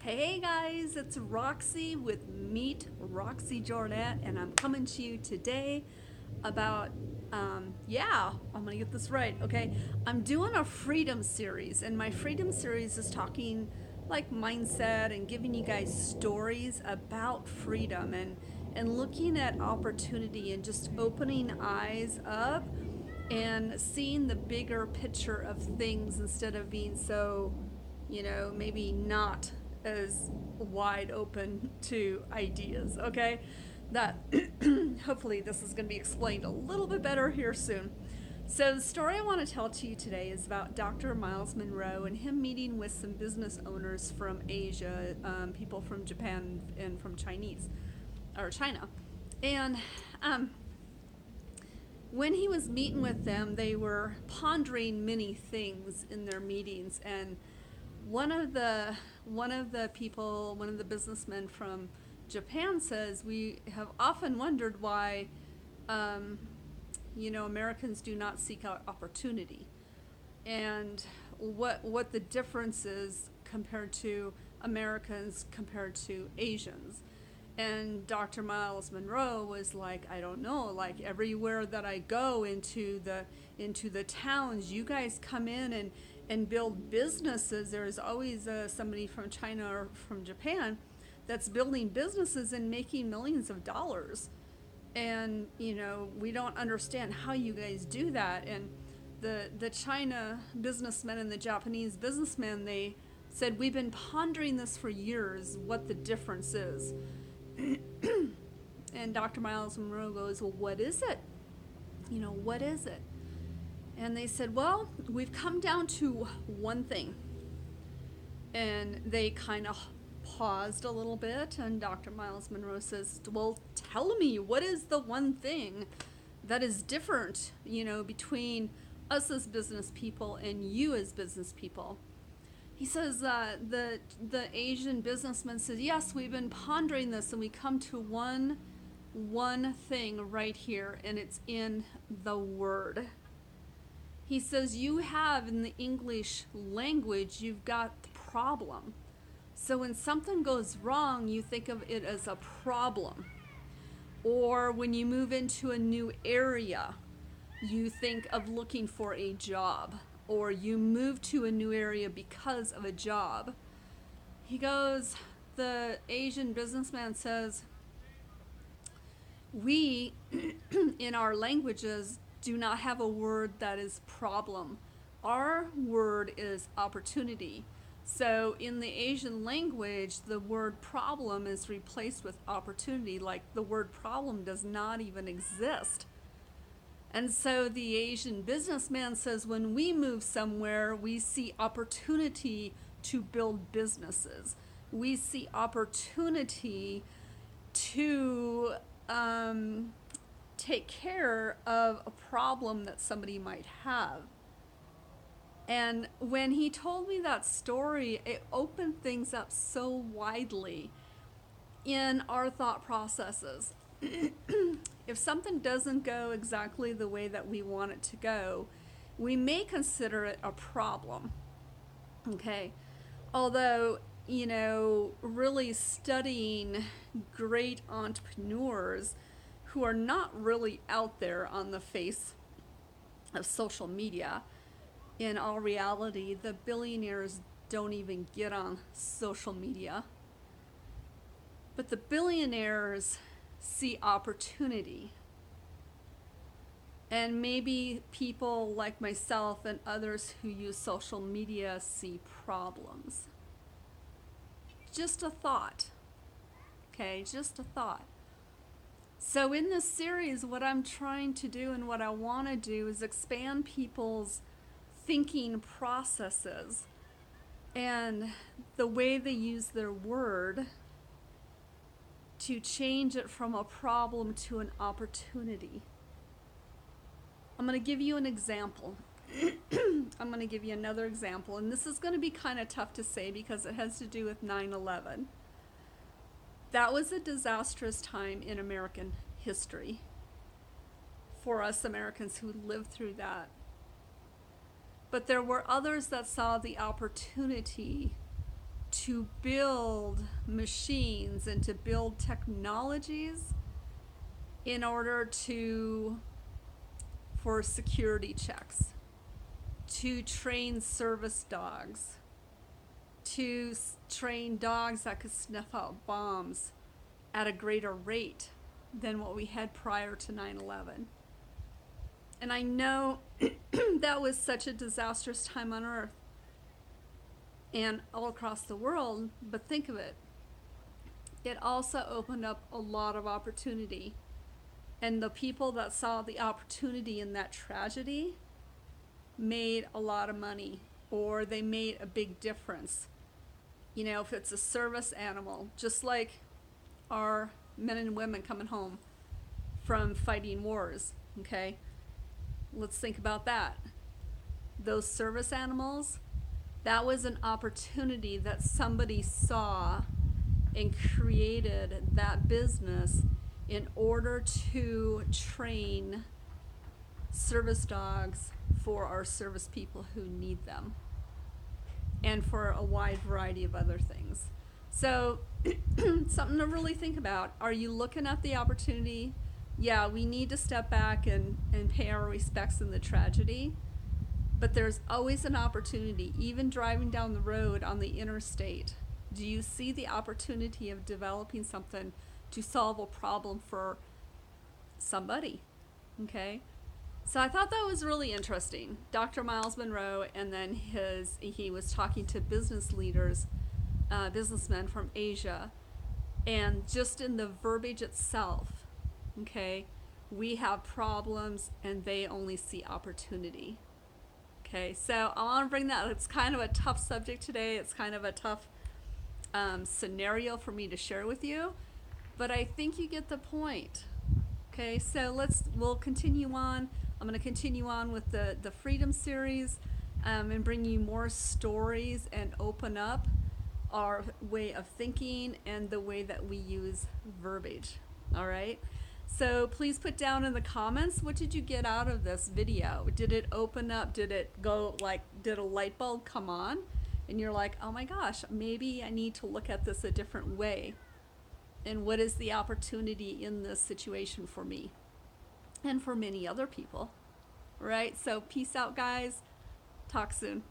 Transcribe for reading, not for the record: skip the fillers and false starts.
Hey guys, it's Roxy with Meet Roxy Jornet, and I'm coming to you today about, I'm gonna get this right, okay? I'm doing a freedom series, and my freedom series is talking like mindset and giving you guys stories about freedom and looking at opportunity and just opening eyes up and seeing the bigger picture of things instead of being so, maybe not as wide open to ideas, okay? That hopefully this is going to be explained a little bit better here soon. So, the story I want to tell to you today is about Dr. Miles Monroe and him meeting with some business owners from Asia, people from Japan and from China. And um, when he was meeting with them, they were pondering many things in their meetings, and one of the one of the businessmen from Japan says, we have often wondered why um, Americans do not seek out opportunity, and what the difference is compared to Americans compared to Asians. And Dr. Miles Monroe was like, I don't know, like everywhere that I go into the towns, you guys come in and build businesses. There's always somebody from China or from Japan that's building businesses and making millions of dollars. And we don't understand how you guys do that. And the China businessmen and the Japanese businessmen, they said, we've been pondering this for years, what the difference is. And Dr. Miles Monroe goes, well, what is it? What is it? And they said, well, we've come down to one thing. And they kind of paused a little bit, and Dr. Miles Monroe says, well, tell me, what is the one thing that is different, between us as business people and you as business people? He says the Asian businessman says, yes, we've been pondering this, and we come to one thing right here, and it's in the word. He says, you have in the English language, you've got the problem. So when something goes wrong, you think of it as a problem. Or when you move into a new area, you think of looking for a job, or you move to a new area because of a job. He goes, the Asian businessman says, we in our languages do not have a word that is problem. Our word is opportunity. So in the Asian language, the word problem is replaced with opportunity, like the word problem does not even exist. And so the Asian businessman says, when we move somewhere, we see opportunity to build businesses. We see opportunity to take care of a problem that somebody might have. And when he told me that story, it opened things up so widely in our thought processes. If something doesn't go exactly the way that we want it to go, we may consider it a problem. Okay. Although, really studying great entrepreneurs who are not really out there on the face of social media, in all reality, the billionaires don't even get on social media. But the billionaires see opportunity. And maybe people like myself and others who use social media see problems. Just a thought. Okay, just a thought. So in this series, what I'm trying to do and what I want to do is expand people's thinking processes and the way they use their word to change it from a problem to an opportunity. I'm going to give you an example. I'm going to give you another example, and this is going to be kind of tough to say because it has to do with 9/11. That was a disastrous time in American history for us Americans who lived through that. But there were others that saw the opportunity to build machines and to build technologies in order for security checks, to train service dogs, to train dogs that could snuff out bombs at a greater rate than what we had prior to 9/11. And I know that was such a disastrous time on Earth and all across the world, but think of it. It also opened up a lot of opportunity. And the people that saw the opportunity in that tragedy made a lot of money, or they made a big difference. You know, if it's a service animal, just like our men and women coming home from fighting wars, okay? Let's think about that. Those service animals, that was an opportunity that somebody saw and created that business in order to train service dogs for our service people who need them, and for a wide variety of other things. So something to really think about. Are you looking at the opportunity? Yeah, we need to step back and pay our respects in the tragedy, but there's always an opportunity. Even driving down the road on the interstate, do you see the opportunity of developing something to solve a problem for somebody? Okay, so I thought that was really interesting. Dr. Miles Monroe, and then he was talking to business leaders, businessmen from Asia, and just in the verbiage itself, okay, we have problems and they only see opportunity. Okay, so I want to bring that. It's kind of a tough subject today. It's kind of a tough scenario for me to share with you, but I think you get the point. Okay, so we'll continue on. I'm going to continue on with the Freedom series, and bring you more stories and open up our way of thinking and the way that we use verbiage. All right, so please put down in the comments, what did you get out of this video? Did it open up? Did it go like, did a light bulb come on and you're like, oh my gosh, maybe I need to look at this a different way? And what is the opportunity in this situation for me and for many other people? Right? So peace out, guys. Talk soon.